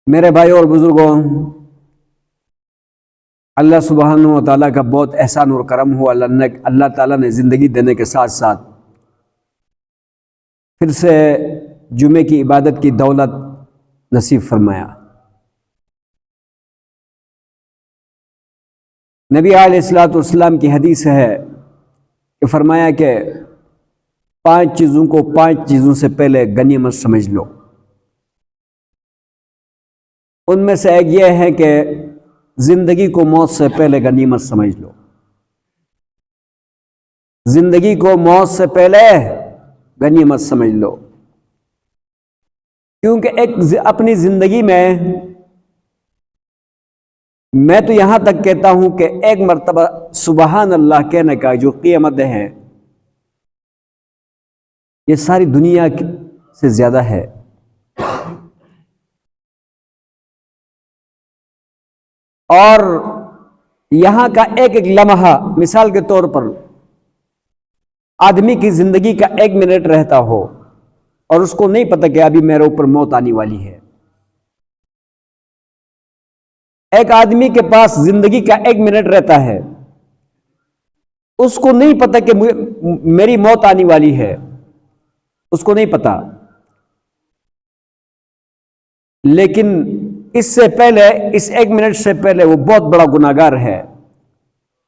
میرے بھائیوں اور بزرگوں، اللہ سبحانہ و تعالیٰ کا بہت احسان اور کرم ہوا۔ اللہ تعالیٰ نے زندگی دینے کے ساتھ ساتھ پھر سے جمعے کی عبادت کی دولت نصیب فرمایا۔ نبی علیہ الصلوۃ والسلام کی حدیث ہے کہ فرمایا کہ 5 چیزوں کو 5 چیزوں سے پہلے غنیمت سمجھ لو۔ ان میں سے ایک یہ ہے کہ زندگی کو موت سے پہلے غنیمت سمجھ لو۔ زندگی کو موت سے پہلے غنیمت سمجھ لو، کیونکہ اپنی زندگی میں تو یہاں تک کہتا ہوں کہ ایک مرتبہ سبحان اللہ کہنے کا جو قیمت ہے یہ ساری دنیا سے زیادہ ہے۔ اور یہاں کا ایک ایک لمحہ، مثال کے طور پر آدمی کی زندگی کا 1 منٹ رہتا ہو اور اس کو نہیں پتہ کہ ابھی میرے اوپر موت آنے والی ہے۔ ایک آدمی کے پاس زندگی کا 1 منٹ رہتا ہے، اس کو نہیں پتہ کہ میری موت آنے والی ہے، اس کو نہیں پتہ۔ لیکن اس سے پہلے، اس 1 منٹ سے پہلے وہ بہت بڑا گناہگار ہے،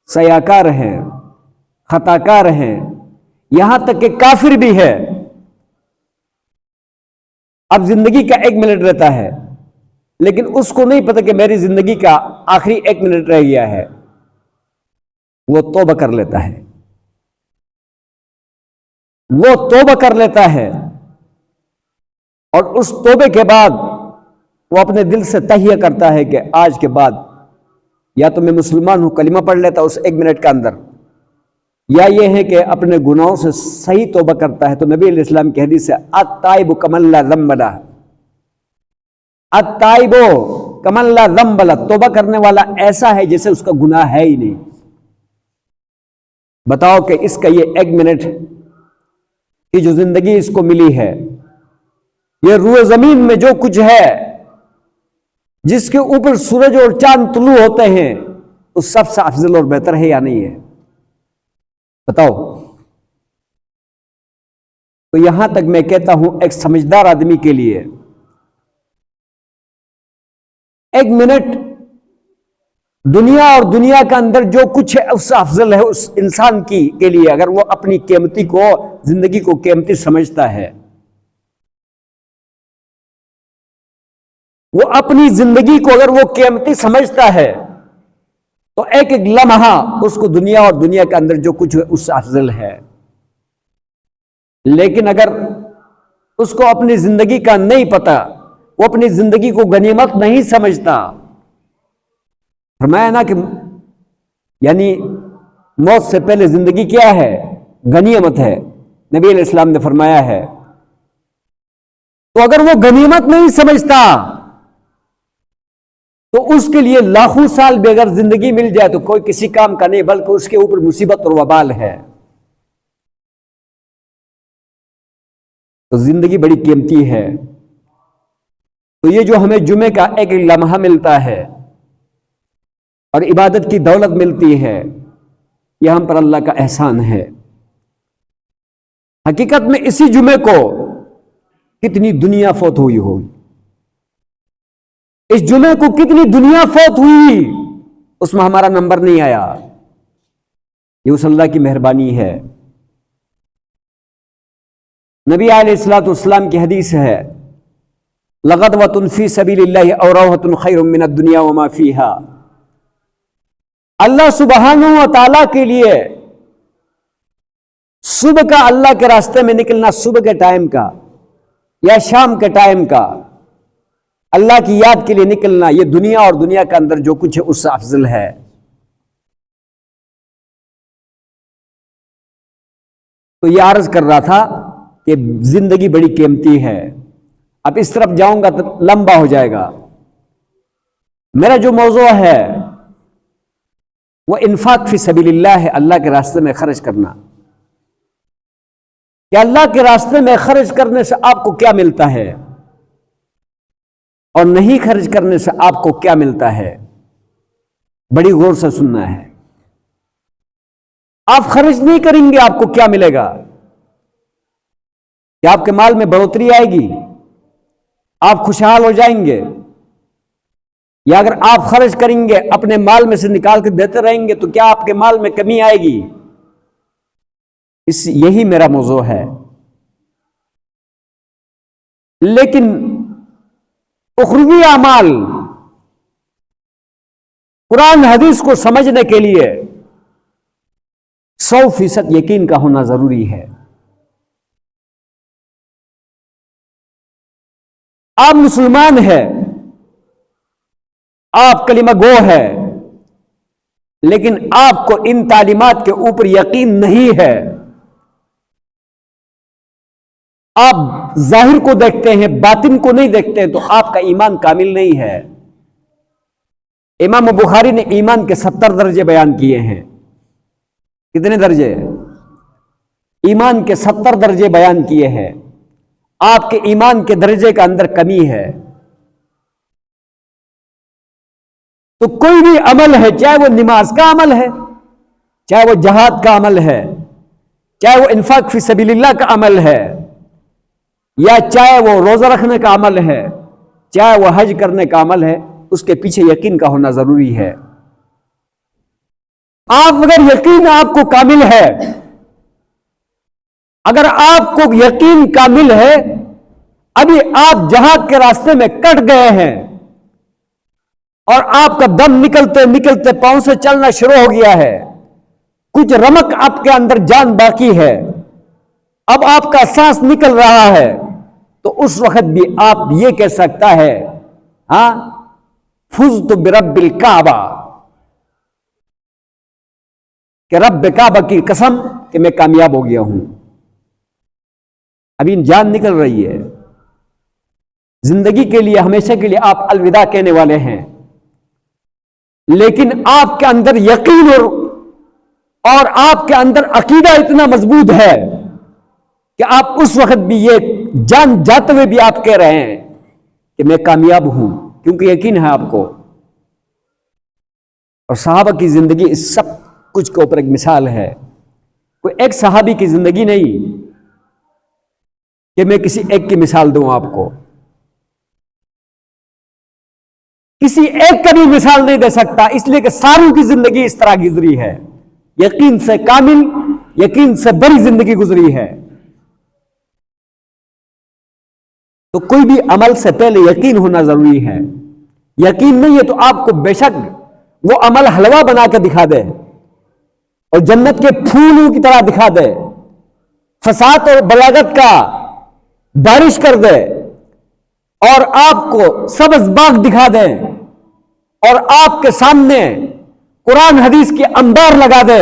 سیاکار ہے، خطاکار ہے، یہاں تک کہ کافر بھی ہے۔ اب زندگی کا 1 منٹ رہتا ہے، لیکن اس کو نہیں پتہ کہ میری زندگی کا آخری 1 منٹ رہ گیا ہے۔ وہ توبہ کر لیتا ہے، وہ توبہ کر لیتا ہے، اور اس توبے کے بعد وہ اپنے دل سے تہیہ کرتا ہے کہ آج کے بعد یا تو میں مسلمان ہوں، کلمہ پڑھ لیتا اس 1 منٹ کے اندر، یا یہ ہے کہ اپنے گناہوں سے صحیح توبہ کرتا ہے۔ تو نبی علیہ السلام کی حدیث ہے التائب کمن لا ذنب لہ، التائب کمن لا ذنب لہ، توبہ کرنے والا ایسا ہے جیسے اس کا گناہ ہے ہی نہیں۔ بتاؤ کہ اس کا یہ 1 منٹ کی جو زندگی اس کو ملی ہے، یہ روئے زمین میں جو کچھ ہے، جس کے اوپر سورج اور چاند طلوع ہوتے ہیں، اس سب سے افضل اور بہتر ہے یا نہیں ہے؟ بتاؤ۔ تو یہاں تک میں کہتا ہوں ایک سمجھدار آدمی کے لیے 1 منٹ دنیا اور دنیا کے اندر جو کچھ ہے اس سے افضل ہے اس انسان کے لیے، اگر وہ اپنی زندگی کو قیمتی سمجھتا ہے۔ وہ اپنی زندگی کو اگر وہ قیمتی سمجھتا ہے تو ایک ایک لمحہ اس کو دنیا اور دنیا کے اندر جو کچھ ہے اس سے افضل ہے۔ لیکن اگر اس کو اپنی زندگی کا نہیں پتا، وہ اپنی زندگی کو غنیمت نہیں سمجھتا، فرمایا نا کہ یعنی موت سے پہلے زندگی کیا ہے؟ غنیمت ہے، نبی علیہ السلام نے فرمایا ہے۔ تو اگر وہ غنیمت نہیں سمجھتا تو اس کے لیے لاکھوں سال بھی اگر زندگی مل جائے تو کوئی کسی کام کا نہیں، بلکہ اس کے اوپر مصیبت اور وبال ہے۔ تو زندگی بڑی قیمتی ہے۔ تو یہ جو ہمیں جمعے کا ایک لمحہ ملتا ہے اور عبادت کی دولت ملتی ہے، یہ ہم پر اللہ کا احسان ہے۔ حقیقت میں اسی جمعے کو کتنی دنیا فوت ہوئی ہوگی، اس جمعے کو کتنی دنیا فوت ہوئی، اس میں ہمارا نمبر نہیں آیا۔ یہ اس اللہ کی مہربانی ہے۔ نبی علیہ الصلوۃ والسلام کی حدیث ہے لغدوۃ فی سبیل اللہ او روحۃ خیر من الدنیا وما فیہا۔ اللہ سبحانہ و تعالیٰ کے لیے صبح کا اللہ کے راستے میں نکلنا، صبح کے ٹائم کا یا شام کے ٹائم کا اللہ کی یاد کے لیے نکلنا، یہ دنیا اور دنیا کے اندر جو کچھ ہے اس سے افضل ہے۔ تو یہ عرض کر رہا تھا کہ زندگی بڑی قیمتی ہے۔ اب اس طرف جاؤں گا تو لمبا ہو جائے گا۔ میرا جو موضوع ہے وہ انفاق فی سبیل اللہ ہے، اللہ کے راستے میں خرچ کرنا۔ کہ اللہ کے راستے میں خرچ کرنے سے آپ کو کیا ملتا ہے؟ اور نہیں خرچ کرنے سے آپ کو کیا ملتا ہے؟ بڑی غور سے سننا ہے. آپ خرچ نہیں کریں گے آپ کو کیا ملے گا؟ کہ آپ کے مال میں بڑھوتری آئے گی، آپ خوشحال ہو جائیں گے؟ یا اگر آپ خرچ کریں گے اپنے مال میں سے نکال کے دیتے رہیں گے تو کیا آپ کے مال میں کمی آئے گی؟ یہی میرا موضوع ہے. لیکن اخروی اعمال قرآن حدیث کو سمجھنے کے لیے 100% یقین کا ہونا ضروری ہے. آپ مسلمان ہیں، آپ کلمہ گو ہے، لیکن آپ کو ان تعلیمات کے اوپر یقین نہیں ہے. آپ ظاہر کو دیکھتے ہیں، باطن کو نہیں دیکھتے، تو آپ کا ایمان کامل نہیں ہے. امام بخاری نے ایمان کے 70 درجے بیان کیے ہیں. کتنے درجے؟ ایمان کے 70 درجے بیان کیے ہیں. آپ کے ایمان کے درجے کا اندر کمی ہے. تو کوئی بھی عمل ہے، چاہے وہ نماز کا عمل ہے، چاہے وہ جہاد کا عمل ہے، چاہے وہ انفاق فی سبیل اللہ کا عمل ہے، یا چاہے وہ روزہ رکھنے کا عمل ہے، چاہے وہ حج کرنے کا عمل ہے، اس کے پیچھے یقین کا ہونا ضروری ہے. آپ اگر یقین آپ کو کامل ہے، اگر آپ کو یقین کامل ہے، ابھی آپ جہاد کے راستے میں کٹ گئے ہیں اور آپ کا دم نکلتے نکلتے پاؤں سے چلنا شروع ہو گیا ہے، کچھ رمق آپ کے اندر جان باقی ہے، اب آپ کا سانس نکل رہا ہے، تو اس وقت بھی آپ یہ کہہ سکتا ہے، ہاں فزت برب الکعبہ، کہ رب کعبہ کی قسم کہ میں کامیاب ہو گیا ہوں. ابھی جان نکل رہی ہے، زندگی کے لیے ہمیشہ کے لیے آپ الوداع کہنے والے ہیں، لیکن آپ کے اندر یقین اور آپ کے اندر عقیدہ اتنا مضبوط ہے کہ آپ اس وقت بھی یہ جان جاتے ہوئے بھی آپ کہہ رہے ہیں کہ میں کامیاب ہوں، کیونکہ یقین ہے آپ کو. اور صحابہ کی زندگی اس سب کچھ کے اوپر ایک مثال ہے. کوئی ایک صحابی کی زندگی نہیں کہ میں کسی ایک کی مثال دوں آپ کو، کسی ایک کا بھی مثال نہیں دے سکتا، اس لیے کہ ساروں کی زندگی اس طرح گزری ہے، یقین سے کامل، یقین سے بڑی زندگی گزری ہے. تو کوئی بھی عمل سے پہلے یقین ہونا ضروری ہے. یقین نہیں ہے تو آپ کو بے شک وہ عمل حلوہ بنا کے دکھا دے اور جنت کے پھولوں کی طرح دکھا دے، فساد اور بلاغت کا بارش کر دے، اور آپ کو سبز باغ دکھا دے، اور آپ کے سامنے قرآن حدیث کے انبار لگا دے،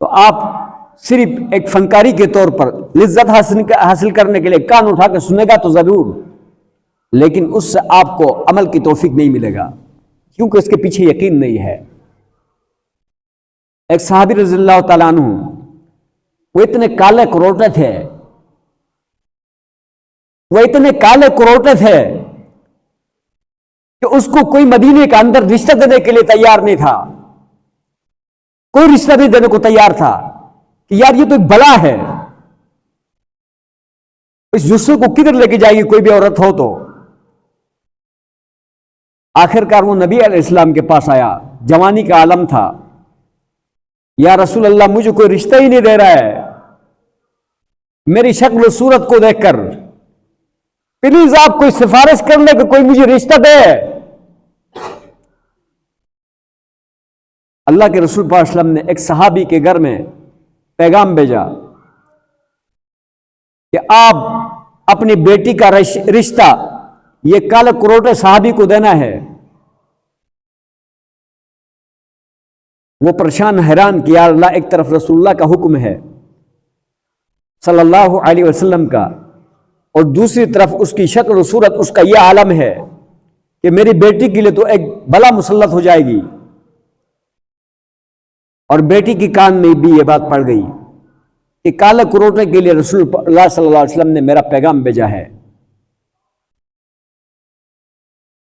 تو آپ صرف ایک فنکاری کے طور پر لذت حاصل کرنے کے لیے کان اٹھا کے سنے گا تو ضرور، لیکن اس سے آپ کو عمل کی توفیق نہیں ملے گا، کیونکہ اس کے پیچھے یقین نہیں ہے. ایک صحابی رضی اللہ تعالیٰ عنہ، وہ اتنے کالے کروٹے تھے، وہ اتنے کالے کروٹے تھے کہ اس کو کوئی مدینے کا اندر رشتہ دینے کے لیے تیار نہیں تھا. کوئی رشتہ نہیں دینے کو تیار تھا کہ یار یہ تو ایک بلا ہے، اس جسے کو کدھر لے کے جائے گی کوئی بھی عورت ہو تو. آخر کار وہ نبی علیہ السلام کے پاس آیا، جوانی کا عالم تھا. یا رسول اللہ، مجھے کوئی رشتہ ہی نہیں دے رہا ہے، میری شکل و صورت کو دیکھ کر پلیز آپ کوئی سفارش کر لیں کہ کوئی مجھے رشتہ دے. اللہ کے رسول پاک صلی اللہ علیہ وسلم نے ایک صحابی کے گھر میں پیغام بھیجا کہ آپ اپنی بیٹی کا رشتہ یہ کالے کروٹے صحابی کو دینا ہے. وہ پریشان حیران کہ یا اللہ، ایک طرف رسول اللہ کا حکم ہے صلی اللہ علیہ وسلم کا، اور دوسری طرف اس کی شکل و صورت، اس کا یہ عالم ہے کہ میری بیٹی کے لیے تو ایک بلا مسلط ہو جائے گی. اور بیٹی کی کان میں بھی یہ بات پڑ گئی کہ کالے کروٹے کے لیے رسول اللہ صلی اللہ علیہ وسلم نے میرا پیغام بھیجا ہے.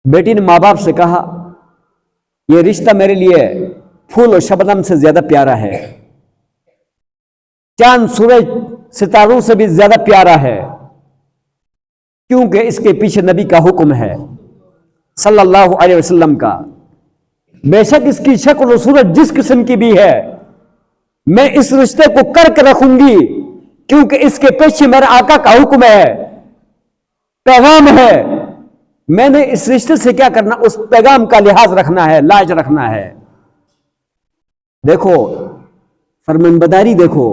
بیٹی نے ماں باپ سے کہا یہ رشتہ میرے لیے پھول اور شبنم سے زیادہ پیارا ہے، چاند سورج ستاروں سے بھی زیادہ پیارا ہے، کیونکہ اس کے پیچھے نبی کا حکم ہے صلی اللہ علیہ وسلم کا۔ بے شک اس کی شکل و صورت جس قسم کی بھی ہے، میں اس رشتے کو کر کے رکھوں گی، کیونکہ اس کے پیچھے میرے آقا کا حکم ہے، پیغام ہے۔ میں نے اس رشتے سے کیا کرنا، اس پیغام کا لحاظ رکھنا ہے، لاج رکھنا ہے۔ دیکھو فرمان بداری، دیکھو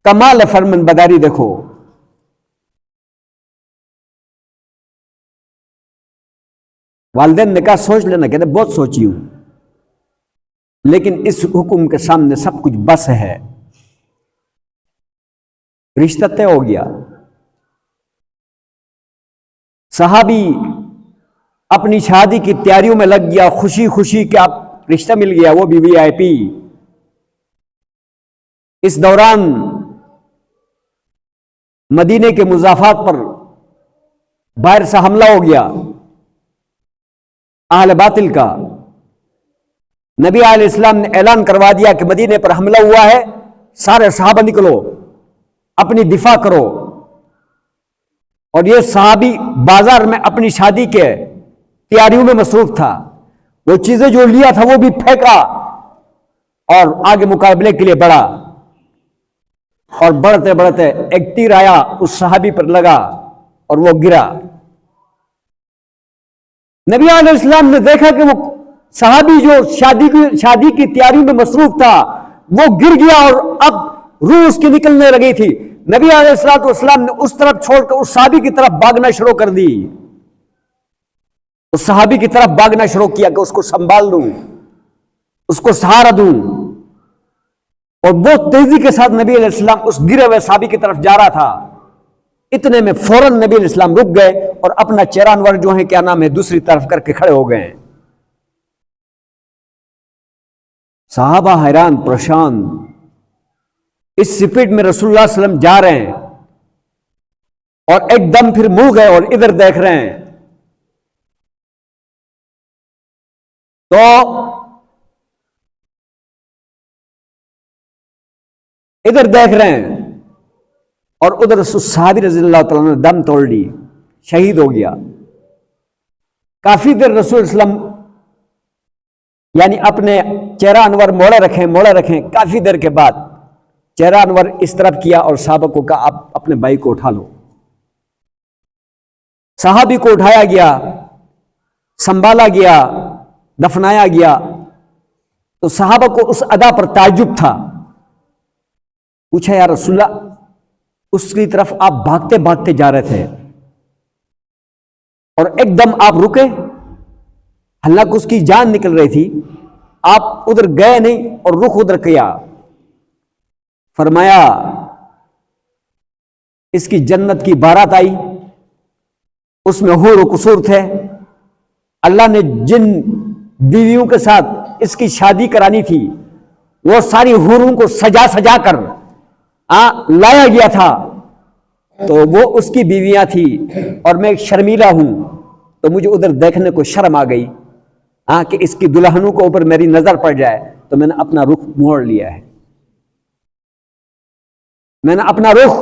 کمال فرمان بداری، دیکھو والدین نے کہا سوچ لینا، کہتے بہت سوچی ہوں، لیکن اس حکم کے سامنے سب کچھ بس ہے۔ رشتہ طے ہو گیا، صحابی اپنی شادی کی تیاریوں میں لگ گیا، خوشی خوشی کہ اب رشتہ مل گیا، وہ بھی وی آئی پی۔ اس دوران مدینے کے مضافات پر باہر سے حملہ ہو گیا اہل باطل کا۔ نبی علیہ السلام نے اعلان کروا دیا کہ مدینے پر حملہ ہوا ہے، سارے صحابہ نکلو، اپنی دفاع کرو۔ اور یہ صحابی بازار میں اپنی شادی کے تیاریوں میں مصروف تھا، وہ چیزیں جو لیا تھا وہ بھی پھینکا اور آگے مقابلے کے لیے بڑھا، اور بڑھتے بڑھتے ایک تیر آیا اس صحابی پر لگا اور وہ گرا۔ نبی علیہ السلام نے دیکھا کہ وہ صحابی جو شادی کی تیاری میں مصروف تھا وہ گر گیا اور اب روح اس کی نکلنے لگی تھی۔ نبی علیہ السلام نے اس طرف چھوڑ کر اس صحابی کی طرف بھاگنا شروع کر دی، اس صحابی کی طرف بھاگنا شروع کیا کہ اس کو سنبھال لوں، اس کو سہارا دوں، اور بہت تیزی کے ساتھ نبی علیہ السلام اس گرے ہوئے صحابی کی طرف جا رہا تھا۔ اتنے میں فوراً نبی علیہ السلام رک گئے اور اپنا چہرہ انور جو ہے کیا نام ہے دوسری طرف کر کے کھڑے ہو گئے۔ صحابہ حیران پریشان، اس سپیڈ میں رسول اللہ صلی اللہ علیہ وسلم جا رہے ہیں اور ایک دم پھر منہ گئے اور ادھر دیکھ رہے ہیں تو ادھر دیکھ رہے ہیں اور ادھر صحابی رضی اللہ تعالیٰ نے دم توڑ لی، شہید ہو گیا۔ کافی دیر رسول اللہ علیہ وسلم یعنی اپنے چہرہ انور موڑے رکھیں، کافی دیر کے بعد چہرہ انور اس طرف کیا اور صحابہ کو کہا آپ اپنے بھائی کو اٹھا لو۔ صحابی کو اٹھایا گیا، سنبھالا گیا، دفنایا گیا۔ تو صحابہ کو اس ادا پر تعجب تھا، پوچھا یا رسول اللہ اس کی طرف آپ بھاگتے بھاگتے جا رہے تھے اور ایک دم آپ رکے، حالانکہ اس کی جان نکل رہی تھی، آپ ادھر گئے نہیں اور رخ ادھر کیا۔ فرمایا اس کی جنت کی بارات آئی، اس میں حور و قصور تھے، اللہ نے جن بیویوں کے ساتھ اس کی شادی کرانی تھی وہ ساری حوروں کو سجا سجا کر لایا گیا تھا، تو وہ اس کی بیویاں تھی اور میں ایک شرمیلا ہوں، تو مجھے ادھر دیکھنے کو شرم آ گئی کہ اس کی دلہنوں کو اوپر میری نظر پڑ جائے، تو میں نے اپنا رخ موڑ لیا ہے، میں نے اپنا رخ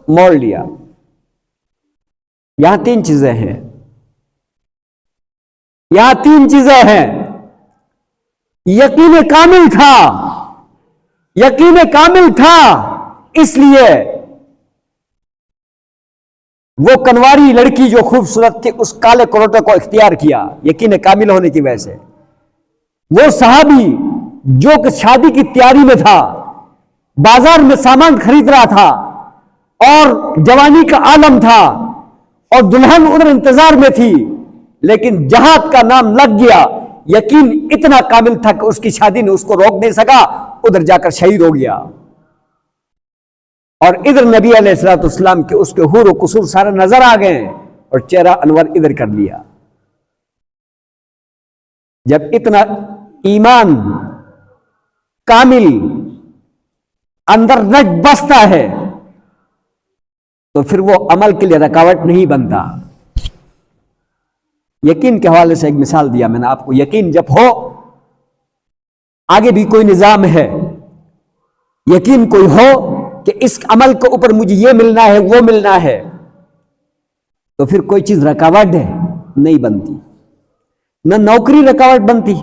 موڑ لیا۔ یہاں تین چیزیں ہیں، یہاں تین چیزیں ہیں۔ یقین کامل تھا، یقین کامل تھا، اس لیے وہ کنواری لڑکی جو خوبصورت تھی اس کالے کروٹے کو اختیار کیا یقین کامل ہونے کی وجہ سے۔ وہ صحابی جو کہ شادی کی تیاری میں تھا، بازار میں سامان خرید رہا تھا اور جوانی کا عالم تھا اور دلہن ادھر انتظار میں تھی، لیکن جہاد کا نام لگ گیا، یقین اتنا کامل تھا کہ اس کی شادی نے اس کو روک نہیں سکا، ادھر جا کر شہید ہو گیا۔ اور ادھر نبی علیہ الصلوۃ والسلام کے اس کے حور و قصور سارے نظر آ گئے اور چہرہ انور ادھر کر لیا۔ جب اتنا ایمان کامل اندر نج بستا ہے تو پھر وہ عمل کے لیے رکاوٹ نہیں بنتا۔ یقین کے حوالے سے ایک مثال دیا میں نے آپ کو. یقین جب ہو آگے بھی کوئی نظام ہے, یقین کوئی ہو کہ اس عمل کے اوپر مجھے یہ ملنا ہے وہ ملنا ہے, تو پھر کوئی چیز رکاوٹ ہے نہیں بنتی. نہ نوکری رکاوٹ بنتی,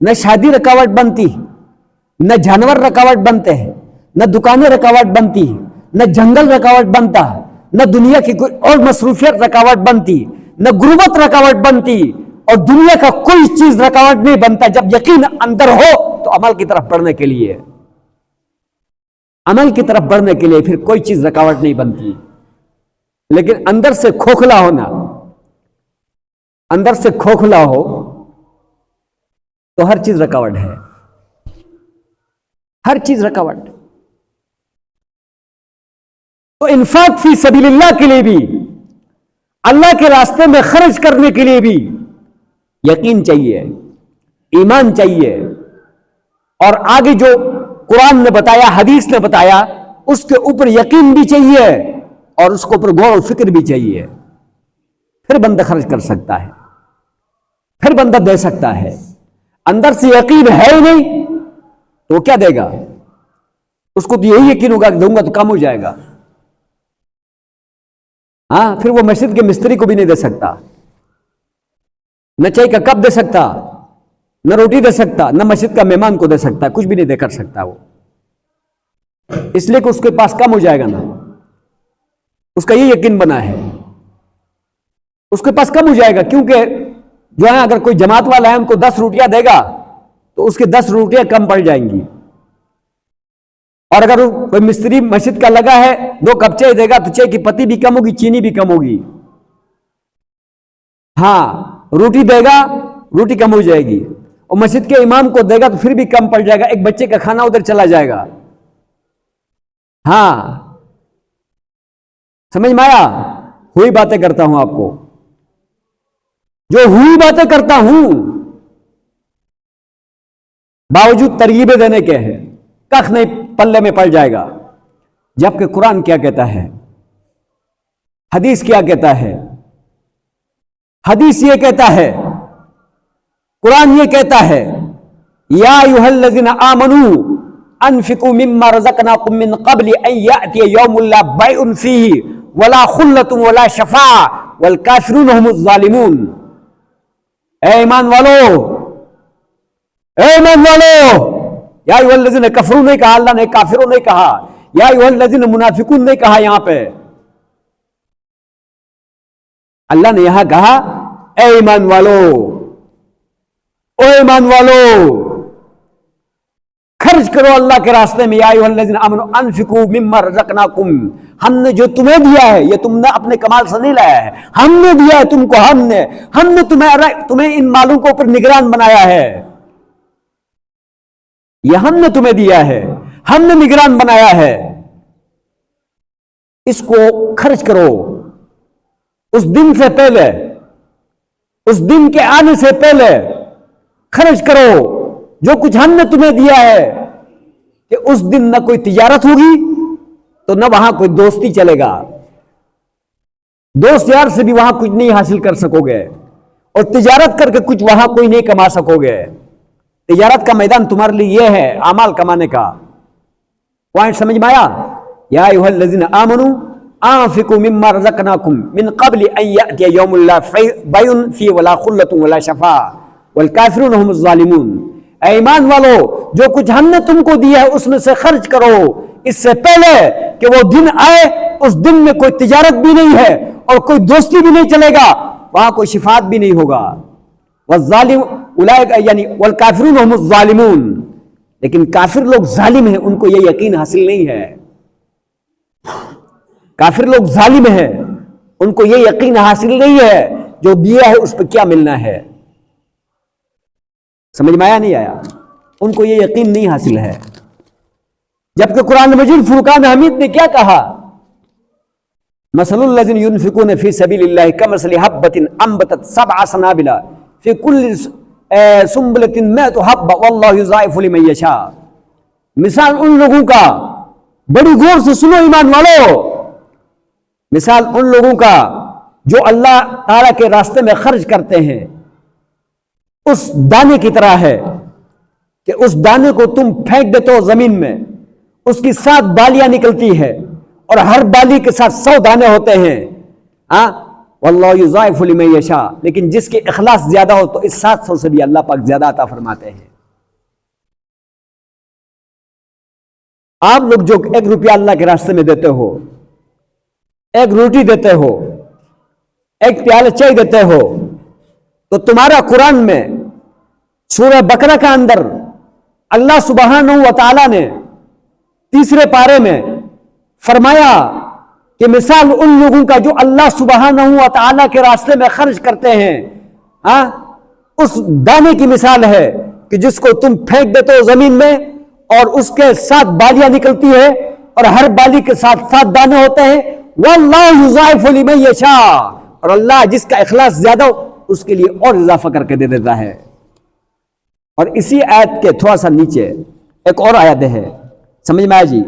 نہ شادی رکاوٹ بنتی, نہ جانور رکاوٹ بنتے ہیں, نہ دکانیں رکاوٹ بنتی, نہ جنگل رکاوٹ بنتا, نہ دنیا کی کوئی اور مصروفیت رکاوٹ بنتی, نہ غربت رکاوٹ بنتی, اور دنیا کا کوئی چیز رکاوٹ نہیں بنتا. جب یقین اندر ہو تو عمل کی طرف بڑھنے کے لیے, عمل کی طرف بڑھنے کے لیے پھر کوئی چیز رکاوٹ نہیں بنتی. لیکن اندر سے کھوکھلا ہونا, اندر سے کھوکھلا ہو تو ہر چیز رکاوٹ ہے, ہر چیز رکاوٹ. تو انفاق فی سبیل اللہ کے لیے بھی, اللہ کے راستے میں خرچ کرنے کے لیے بھی یقین چاہیے, ایمان چاہیے, اور آگے جو قرآن نے بتایا, حدیث نے بتایا, اس کے اوپر یقین بھی چاہیے اور اس کے اوپر غور و فکر بھی چاہیے. پھر بندہ خرچ کر سکتا ہے, پھر بندہ دے سکتا ہے. اندر سے یقین ہے ہی نہیں تو وہ کیا دے گا؟ اس کو تو یہی یقین ہوگا کہ دوں گا تو کم ہو جائے گا. ہاں, پھر وہ مسجد کے مستری کو بھی نہیں دے سکتا, نہ چائے کا کپ دے سکتا, نہ روٹی دے سکتا, نہ مسجد کا مہمان کو دے سکتا, کچھ بھی نہیں دے کر سکتا وہ, اس لیے کہ اس کے پاس کم ہو جائے گا نا. اس کا یہ یقین بنا ہے اس کے پاس کم ہو جائے گا, کیونکہ جو ہے اگر کوئی جماعت والا ہے ان کو 10 روٹیاں دے گا تو اس کے 10 روٹیاں کم پڑ جائیں گی. اور اگر کوئی مستری مسجد کا لگا ہے 2 کپ چائے دے گا تو چائے کی پتی بھی کم ہوگی, چینی بھی کم ہوگی. ہاں, روٹی دے گا روٹی کم ہو جائے گی, اور مسجد کے امام کو دے گا تو پھر بھی کم پڑ جائے گا, ایک بچے کا کھانا ادھر چلا جائے گا. ہاں, سمجھ میں آیا؟ ہوئی باتیں کرتا ہوں آپ کو, جو ہوئی باتیں کرتا ہوں باوجود ترغیبیں دینے کے ہیں, کخ نہیں پلے میں پڑ جائے گا. جبکہ قرآن کیا کہتا ہے, حدیث کیا کہتا ہے؟ حدیث یہ کہتا ہے, قرآن یہ کہتا ہے, یا ایھا الذین آمنوا انفقوا مما رزقناکم من قبل ان یأتی یوم لا بیع فیہ ولا خلۃ ولا شفاعۃ والکافرون هم الظالمون. اے ایمان والو, اے ایمان والو, یا ایھا الذین کفروا نہیں کہا اللہ نے, کافروں نہیں کہا, یا ایھا الذین منافقون نہیں کہا. یہاں پہ اللہ نے یہاں کہا اے ایمان والو, او ایمان والو, خرچ کرو اللہ کے راستے میں. یا ایھا الذین آمنوا انفقوا مما رزقناکم, ہم نے جو تمہیں دیا ہے یہ تم نے اپنے کمال سے نہیں لایا ہے, ہم نے دیا ہے تم کو, ہم نے تمہیں ان مالوں کو اوپر نگران بنایا ہے, یہ ہم نے تمہیں دیا ہے, ہم نے نگران بنایا ہے, اس کو خرچ کرو. اس دن سے پہلے, اس دن کے آنے سے پہلے خرچ کرو جو کچھ ہم نے تمہیں دیا ہے, کہ اس دن نہ کوئی تجارت ہوگی تو نہ وہاں کوئی دوستی چلے گا, دوست یار سے بھی وہاں کچھ نہیں حاصل کر سکو گے, اور تجارت کر کے کچھ وہاں کوئی نہیں کما سکو گے. تجارت کا میدان تمہارے لیے یہ ہے اعمال کمانے کا. پوائنٹ سمجھ میں آیا؟ یا ایھا الذین آمنوا انفقوا مما رزقناکم من قبل ان یأتی یوم لا بیع فیہ ولا خلۃ ولا شفاعۃ والکافرون هم الظالمون. اے ایمان والو, جو کچھ ہم نے تم کو دیا ہے اس میں سے خرچ کرو, اس سے پہلے کہ وہ دن آئے, اس دن میں کوئی تجارت بھی نہیں ہے اور کوئی دوستی بھی نہیں چلے گا, وہاں کوئی شفاعت بھی نہیں ہوگا. والظالم اولئک یعنی والکافرون هم الظالمون. لیکن کافر لوگ ظالم ہیں, ان کو یہ یقین حاصل نہیں ہے. کافر لوگ ظالم ہیں, ان کو یہ یقین حاصل نہیں ہے جو دیا ہے اس پہ کیا ملنا ہے. سمجھ میں آیا نہیں آیا؟ ان کو یہ یقین نہیں حاصل ہے. جبکہ قرآن مجید فرقان حمید نے کیا کہا؟ مثل الذین ينفقون فی سبیل اللہ کمثل حبۃ انبتت 7 سنابل فی کل سنبلۃ 100 حبۃ واللہ یضاعف لمن یشاء. مثال ان لوگوں کا, بڑی غور سے سنو ایمان والو, مثال ان لوگوں کا جو اللہ تعالیٰ کے راستے میں خرچ کرتے ہیں اس دانے کی طرح ہے کہ اس دانے کو تم پھینک دیتے ہو زمین میں، اس کی 7 بالیاں نکلتی ہے اور ہر بالی کے ساتھ 100 دانے ہوتے ہیں۔ واللہ یضاعف لمن یشاء، لیکن جس کے اخلاص زیادہ ہو تو اس 700 سے بھی اللہ پاک زیادہ عطا فرماتے ہیں۔ آپ لوگ جو 1 روپیہ اللہ کے راستے میں دیتے ہو، 1 روٹی دیتے ہو، 1 پیالہ چائے دیتے ہو، تو تمہارا قرآن میں سورہ بقرہ کا اندر اللہ سبحانہ و تعالیٰ نے 3 پارے میں فرمایا کہ مثال ان لوگوں کا جو اللہ سبحانہ و تعالیٰ کے راستے میں خرچ کرتے ہیں، اس دانے کی مثال ہے کہ جس کو تم پھینک دیتے ہو زمین میں اور اس کے 7 بالیاں نکلتی ہے اور ہر بالی کے ساتھ 7 دانے ہوتے ہیں۔ واللہ یضاعف لمن یشاء، اور اللہ جس کا اخلاص زیادہ ہو اس کے لیے اور اضافہ کر کے دے دیتا ہے۔ اور اسی آیت کے تھوڑا سا نیچے ایک اور آیت ہے، سمجھ میں آیا جی؟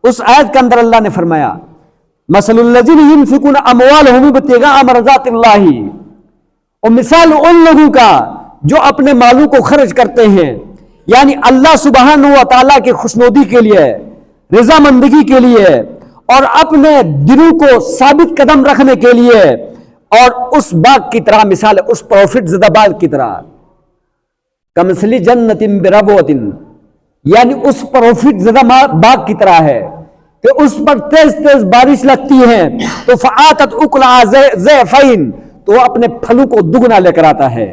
اس آیت کے اندر اللہ نے فرمایا مثل الذین ينفقون اموالهم ابتغاء مرضات اللہ، اور مثال ان لوگوں کا جو اپنے مالوں کو خرچ کرتے ہیں، یعنی اللہ سبحانہ و تعالیٰ کی خوشنودی کے لیے، رضامندگی کے لیے، اور اپنے دلوں کو ثابت قدم رکھنے کے لیے، اور اس باغ کی طرح مثال ہے، اس پروفٹ زدہ باغ کی طرح، کمثل جنت بربوۃ، یعنی اس پروفٹ زدہ باغ کی طرح ہے کہ اس پر تیز تیز بارش لگتی ہے تو فآتت اکلها ضعفین، تو وہ اپنے پھلوں کو دگنا لے کر آتا ہے۔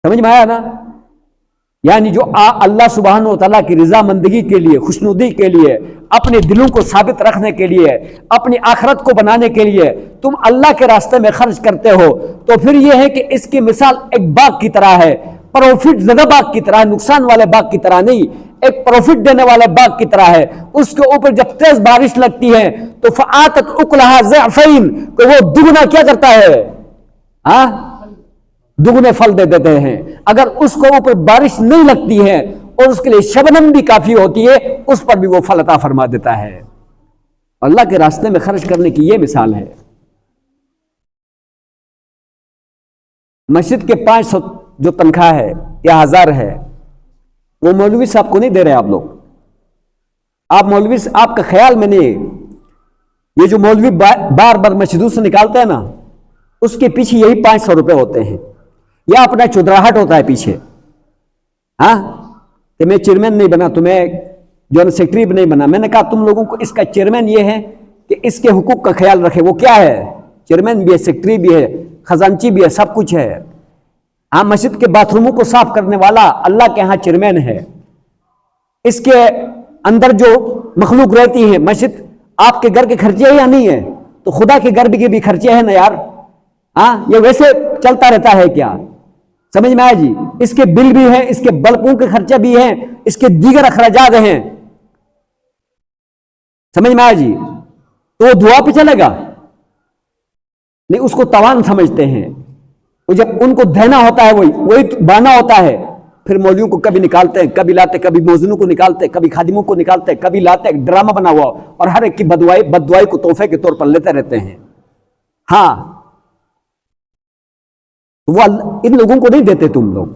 سمجھ میں آیا نا؟ یعنی جو اللہ سبحانہ و تعالیٰ کی رضامندگی کے لیے، خوشنودی کے لیے، اپنے دلوں کو ثابت رکھنے کے لیے، اپنی آخرت کو بنانے کے لیے تم اللہ کے راستے میں خرچ کرتے ہو، تو پھر یہ ہے کہ اس کی مثال ایک باغ کی طرح ہے، پروفٹ زدہ باغ کی طرح، نقصان والے باغ کی طرح نہیں، ایک پروفٹ دینے والے باغ کی طرح ہے۔ اس کے اوپر جب تیز بارش لگتی ہے تو فآتت اکلها ضعفین، تو وہ دگنا کیا کرتا ہے؟ دگنے پھل دے دیتے ہیں۔ اگر اس کو اوپر بارش نہیں لگتی ہے اور اس کے لیے شبنم بھی کافی ہوتی ہے، اس پر بھی وہ پھل عطا فرما دیتا ہے۔ اللہ کے راستے میں خرچ کرنے کی یہ مثال ہے۔ مسجد کے 500 جو تنخواہ ہے یا 1000 ہے، وہ مولوی صاحب کو نہیں دے رہے آپ لوگ۔ آپ مولوی آپ کا خیال میں نہیں، یہ جو مولوی بار بار مسجدوں سے نکالتے ہیں نا، اس کے پیچھے یہی 500 روپے ہوتے ہیں، یا اپنا چودراہٹ ہوتا ہے پیچھے، کہ میں چیئرمین نہیں بنا، تمہیں جو ہے سیکٹری بھی نہیں بنا۔ میں نے کہا تم لوگوں کو اس کا چیئرمین یہ ہے کہ اس کے حقوق کا خیال رکھے۔ وہ کیا ہے؟ چیئرمین بھی ہے، سیکٹری بھی ہے، خزانچی بھی ہے، سب کچھ ہے۔ مسجد کے باتھ روموں کو صاف کرنے والا اللہ کے ہاں چیئرمین ہے۔ اس کے اندر جو مخلوق رہتی ہے، مسجد آپ کے گھر کے خرچے ہے یا نہیں ہے؟ تو خدا کے گھر کے بھی خرچے ہیں نا یار۔ یہ ویسے چلتا رہتا ہے کیا؟ سمجھ میں آیا جی؟ اس کے بل بھی ہیں، اس کے بلبوں کے خرچے بھی ہیں، اس کے دیگر اخراجات ہیں۔ سمجھ میں آیا جی؟ تو وہ دعا پہ چلے گا نہیں، اس کو توان سمجھتے ہیں۔ وہ جب ان کو دینا ہوتا ہے وہی بانا ہوتا ہے، پھر مولویوں کو کبھی نکالتے ہیں، کبھی لاتے، کبھی موزنوں کو نکالتے، کبھی خادموں کو نکالتے، کبھی لاتے، ایک ڈرامہ بنا ہوا، اور ہر ایک کی بددعائی کو تحفے کے طور پر لیتے رہتے ہیں۔ وہ ان لوگوں کو نہیں دیتے تم لوگ۔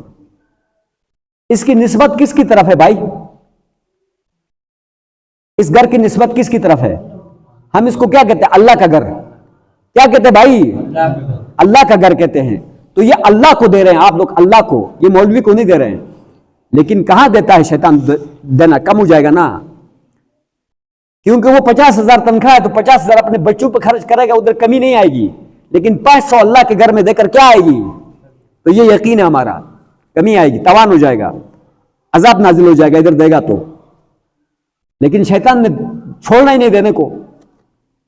اس کی نسبت کس کی طرف ہے بھائی؟ اس گھر کی نسبت کس کی طرف ہے؟ ہم اس کو کیا کہتے ہیں؟ اللہ کا گھر۔ کیا کہتے ہیں بھائی؟ اللہ کا گھر کہتے ہیں۔ تو یہ اللہ کو دے رہے ہیں آپ لوگ، اللہ کو، یہ مولوی کو نہیں دے رہے ہیں۔ لیکن کہاں دیتا ہے شیطان؟ دینا کم ہو جائے گا نا، کیونکہ وہ 50,000 تنخواہ ہے تو 50,000 اپنے بچوں پہ خرچ کرے گا، ادھر کمی نہیں آئے گی۔ لیکن 500 اللہ کے گھر میں دے کر کیا آئے گی؟ تو یہ یقین ہے ہمارا، کمی آئے گی، تاوان ہو جائے گا، عذاب نازل ہو جائے گا ادھر دے گا تو۔ لیکن شیطان نے چھوڑنا ہی نہیں دینے کو۔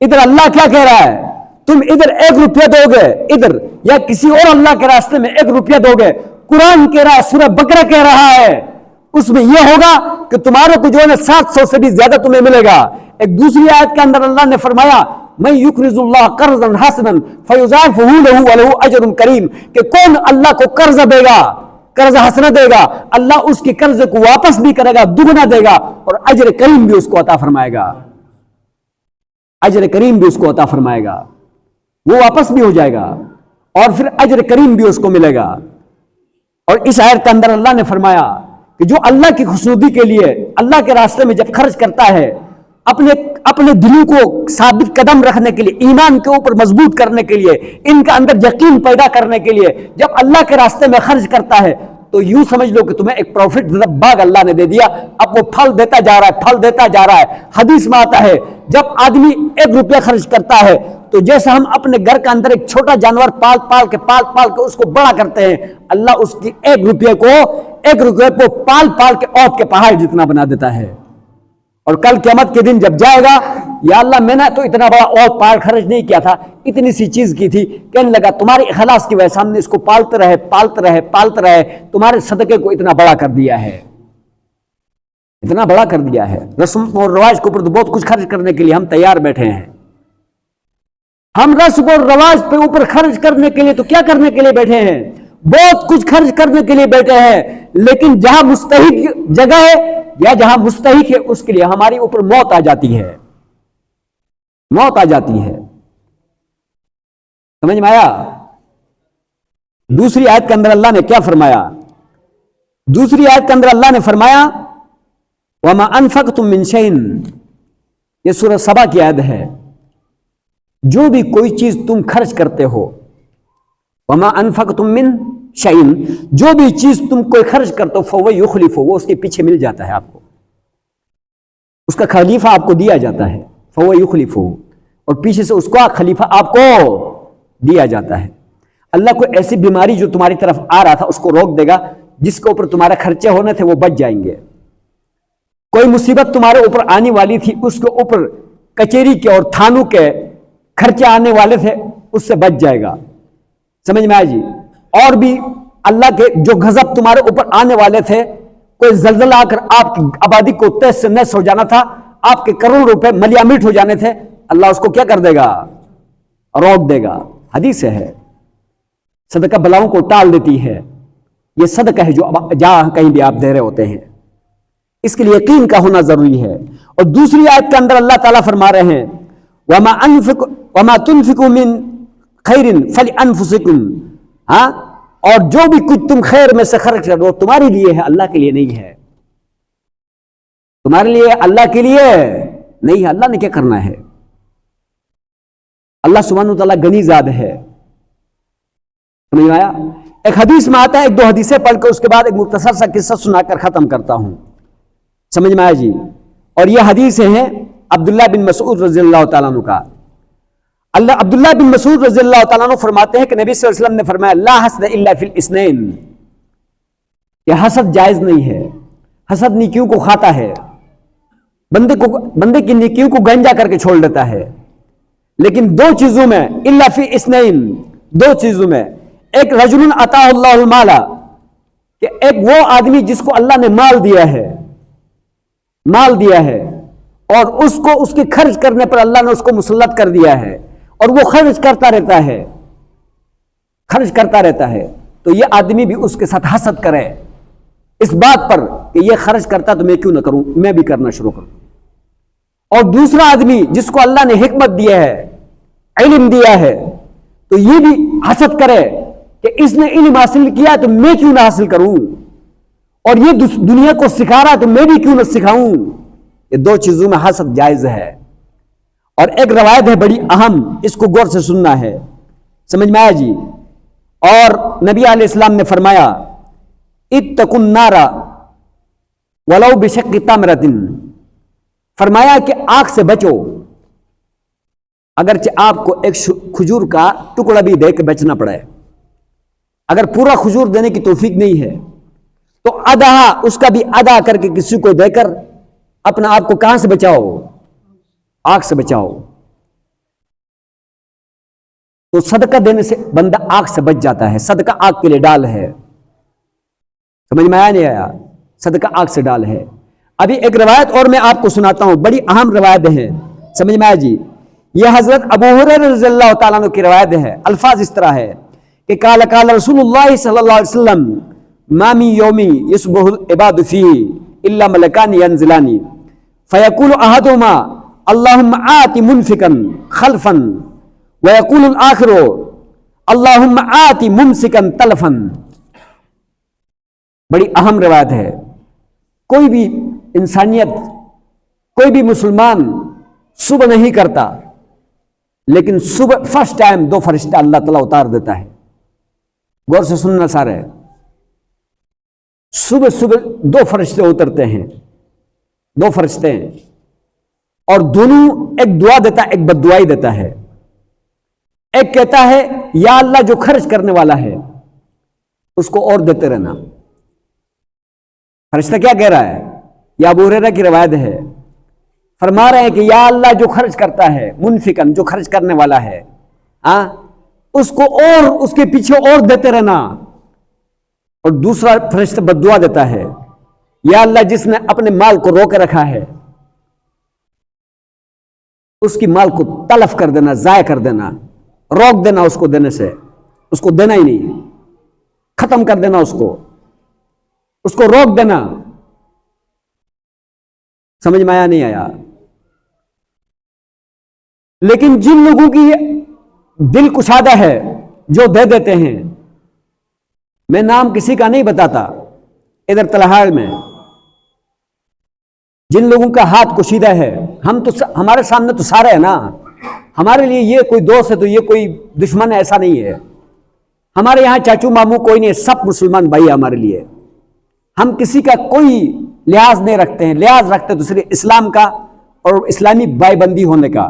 ادھر اللہ کیا کہہ رہا ہے؟ تم ادھر 1 روپیہ دو گے ادھر، یا کسی اور اللہ کے راستے میں 1 روپیہ دو گے، قرآن کہہ رہا ہے، سورہ بقرہ کہہ رہا ہے، اس میں یہ ہوگا کہ تمہارے کو جو ہے نا 700 سے بھی زیادہ تمہیں ملے گا۔ ایک دوسری آیت کے اندر اللہ نے فرمایا من یقرض اللہ قرضا حسنا فیضاعفہ لہ ولہ اجر کریم، کہ کون اللہ کو قرض دے گا، قرض حسنہ دے گا، اللہ اس کے قرض کو واپس بھی کرے گا، دگنا دے گا، اور اجر کریم بھی اس کو عطا فرمائے گا، اجر کریم بھی اس کو عطا فرمائے گا۔ وہ واپس بھی ہو جائے گا اور پھر اجر کریم بھی اس کو ملے گا۔ اور اس آیت کے اندر اللہ نے فرمایا کہ جو اللہ کی خوشنودی کے لیے اللہ کے راستے میں جب خرچ کرتا ہے، اپنے دلوں کو ثابت قدم رکھنے کے لیے، ایمان کے اوپر مضبوط کرنے کے لیے، ان کے اندر یقین پیدا کرنے کے لیے جب اللہ کے راستے میں خرچ کرتا ہے تو یوں سمجھ لو کہ تمہیں ایک پروفٹ باغ اللہ نے دے دیا، اب وہ پھل دیتا جا رہا ہے، پھل دیتا جا رہا ہے۔ حدیث میں آتا ہے جب آدمی 1 روپیہ خرچ کرتا ہے تو جیسے ہم اپنے گھر کے اندر ایک چھوٹا جانور پال کے اس کو بڑا کرتے ہیں، اللہ اس کی 1 روپیہ کو پال کے عہد کے پہاڑ جتنا بنا دیتا ہے۔ اور کل قیامت کے دن جب جائے گا، یا اللہ میں نے تو اتنا بڑا عہد پہاڑ خرچ نہیں کیا تھا، اتنی سی چیز کی تھی، کہنے لگا تمہارے اخلاص کی وجہ سے ہم نے اس کو پالتے رہے، تمہارے صدقے کو اتنا بڑا کر دیا ہے، اتنا بڑا کر دیا ہے۔ رسم اور رواج کے اوپر تو بہت کچھ خرچ کرنے کے لیے ہم تیار بیٹھے ہیں، ہم رسم اور رواج پہ اوپر خرچ کرنے کے لیے تو کیا کرنے کے لیے بیٹھے ہیں؟ بہت کچھ خرچ کرنے کے لیے بیٹھے ہیں، لیکن جہاں مستحق جگہ ہے یا جہاں مستحق ہے اس کے لیے ہماری اوپر موت آ جاتی ہے، موت آ جاتی ہے۔ سمجھ میں آیا؟ دوسری آیت کے اندر اللہ نے کیا فرمایا؟ دوسری آیت کے اندر اللہ نے فرمایا وَمَا أَنفَقْتُم مِّن شَيْءٍ، یہ سورہ سبا کی آیت ہے، جو بھی کوئی چیز تم خرچ کرتے ہو، وَمَا أَنفَقْتُم مِّن شَيْءٍ، جو بھی چیز تم کوئی خرچ کرتے ہو فَهُوَ يُخْلِفُهُ، وہ اس کے پیچھے مل جاتا ہے، آپ کو اس کا خلیفہ آپ کو دیا جاتا ہے، فَهُوَ يُخْلِفُهُ، اور پیچھے سے اس کا خلیفہ آپ کو دیا جاتا ہے۔ اللہ کو ایسی بیماری جو تمہاری طرف آ رہا تھا اس کو روک دے گا، جس کے اوپر تمہارے خرچے ہونے تھے وہ بچ جائیں گے۔ کوئی مصیبت تمہارے اوپر آنے والی تھی، اس کے اوپر کچہری کے اور تھانوں کے خرچے آنے والے تھے، اس سے بچ جائے گا۔ سمجھ میں آئے جی؟ اور بھی اللہ کے جو غضب تمہارے اوپر آنے والے تھے، کوئی زلزلہ آ کر آپ کی آبادی کو تیس سے نیس ہو جانا تھا، آپ کے کروڑ روپے ملیا میٹ ہو جانے تھے، اللہ اس کو کیا کر دے گا؟ روک دے گا۔ حدیث ہے صدقہ بلاؤں کو ٹال دیتی ہے، یہ صدقہ ہے جو جہاں کہیں بھی آپ دے رہے ہوتے ہیں، اس کے لیے یقین کا ہونا ضروری ہے۔ اور دوسری آیت کے اندر اللہ تعالیٰ فرما رہے ہیں وَمَا تُنْفِقُوا مِنْ خَيْرٍ فَلِأَنفُسِكُمْ، ہاں، اور جو بھی کچھ تم خیر میں سے خرچ کرو تمہارے لیے ہے، اللہ کے لیے نہیں ہے، تمہارے لیے، اللہ کے لیے نہیں ہے۔ اللہ نے کیا کرنا ہے؟ اللہ سبحانہ وتعالیٰ غنی ذات ہے۔ سمجھ آیا؟ ایک حدیث میں آتا ہے، 1-2 حدیثیں پڑھ کے اس کے بعد ایک مختصر سا قصہ سنا کر ختم کرتا ہوں۔ سمجھ میں آیا جی؟ اور یہ حدیثیں ہیں عبداللہ بن مسعود رضی اللہ تعالیٰ عنہ کا۔ عبداللہ بن مسعود رضی اللہ تعالیٰ عنہ فرماتے ہیں کہ نبی صلی اللہ علیہ وسلم نے فرمایا لا حسد الا فی الاثنین، کہ حسد جائز نہیں ہے، حسد نیکیوں کو کھاتا ہے، بندے کی نیکیوں کو گنجا کر کے چھوڑ دیتا ہے، لیکن 2 چیزوں میں، الا فی اثنین، 2 چیزوں میں، ایک رجل عطاہ اللہ المال، کہ ایک وہ آدمی جس کو اللہ نے مال دیا ہے اور اس کو اس کے خرچ کرنے پر اللہ نے اس کو مسلط کر دیا ہے اور وہ خرچ کرتا رہتا ہے، تو یہ آدمی بھی اس کے ساتھ حسد کرے اس بات پر کہ یہ خرچ کرتا تو میں کیوں نہ کروں، میں بھی کرنا شروع کروں۔ اور دوسرا آدمی جس کو اللہ نے حکمت دیا ہے، علم دیا ہے، تو یہ بھی حسد کرے کہ اس نے علم حاصل کیا تو میں کیوں نہ حاصل کروں، اور یہ دنیا کو سکھا رہا تو میں بھی کیوں نہ سکھاؤں۔ یہ 2 چیزوں میں حسد جائز ہے۔ اور ایک روایت ہے بڑی اہم، اس کو غور سے سننا ہے، سمجھ میں آیا جی؟ اور نبی علیہ السلام نے فرمایا اتقوا النار ولو بشق تمرۃ، فرمایا کہ آگ سے بچو، اگرچہ آپ کو ایک کھجور کا ٹکڑا بھی دے کے بچنا پڑے، اگر پورا کھجور دینے کی توفیق نہیں ہے تو آدھا اس کا بھی ادا کر کے کسی کو دے کر اپنا آپ کو کہاں سے بچاؤ؟ آگ سے بچاؤ۔ تو صدقہ دینے سے بندہ آگ سے بچ جاتا ہے، صدقہ آگ کے لیے ڈال ہے۔ سمجھ میں آیا نہیں آیا؟ صدقہ آگ سے ڈال ہے۔ ابھی ایک روایت اور میں آپ کو سناتا ہوں، بڑی اہم روایت ہے، سمجھ میں آیا جی؟ یہ حضرت ابو ہریرہ رضی اللہ تعالیٰ عنہ کی روایت ہے۔ الفاظ اس طرح ہے کہ قال رسول اللہ صلی اللہ علیہ وسلم ما من یوم یصبح العباد فیہ الا ملکان ینزلان فیقول احدہما اللہم آت منفقا خلفا وَيَقُولُ الْآخِرُ اللہم آتی ممسکن تلفن. بڑی اہم روایت ہے. کوئی بھی انسانیت، کوئی بھی مسلمان صبح نہیں کرتا، لیکن صبح فرسٹ ٹائم 2 فرشتہ اللہ تعالیٰ اتار دیتا ہے. غور سے سننا سارے. صبح صبح 2 فرشتے اترتے ہیں، 2 فرشتے ہیں، اور دونوں ایک دعا دیتا ہے، ایک بد دعائی دیتا ہے. ایک کہتا ہے یا اللہ جو خرچ کرنے والا ہے اس کو اور دیتے رہنا. فرشتہ کیا کہہ رہا ہے؟ یا ابو ہریرہ کی روایت ہے، فرما رہے ہیں کہ یا اللہ جو خرچ کرتا ہے، منفقن جو خرچ کرنے والا ہے، اس کو اور اس کے پیچھے اور دیتے رہنا. اور دوسرا فرشتہ بد دعا دیتا ہے، یا اللہ جس نے اپنے مال کو روکے رکھا ہے اس کی مال کو تلف کر دینا، ضائع کر دینا، روک دینا اس کو دینے سے، اس کو دینا ہی نہیں، ختم کر دینا، اس کو روک دینا. سمجھ میں آیا نہیں آیا؟ لیکن جن لوگوں کی دل کشادہ ہے جو دے دیتے ہیں، میں نام کسی کا نہیں بتاتا، ادھر تلہاڑ میں جن لوگوں کا ہاتھ کشیدہ ہے، ہمارے سامنے تو سارے ہیں نا. ہمارے لیے یہ کوئی دوست ہے تو یہ کوئی دشمن ہے ایسا نہیں ہے. ہمارے یہاں چاچو ماموں کوئی نہیں ہے، سب مسلمان بھائی ہمارے لیے. ہم کسی کا کوئی لحاظ نہیں رکھتے ہیں. لحاظ رکھتے تو صرف اسلام کا اور اسلامی بائی بندی ہونے کا.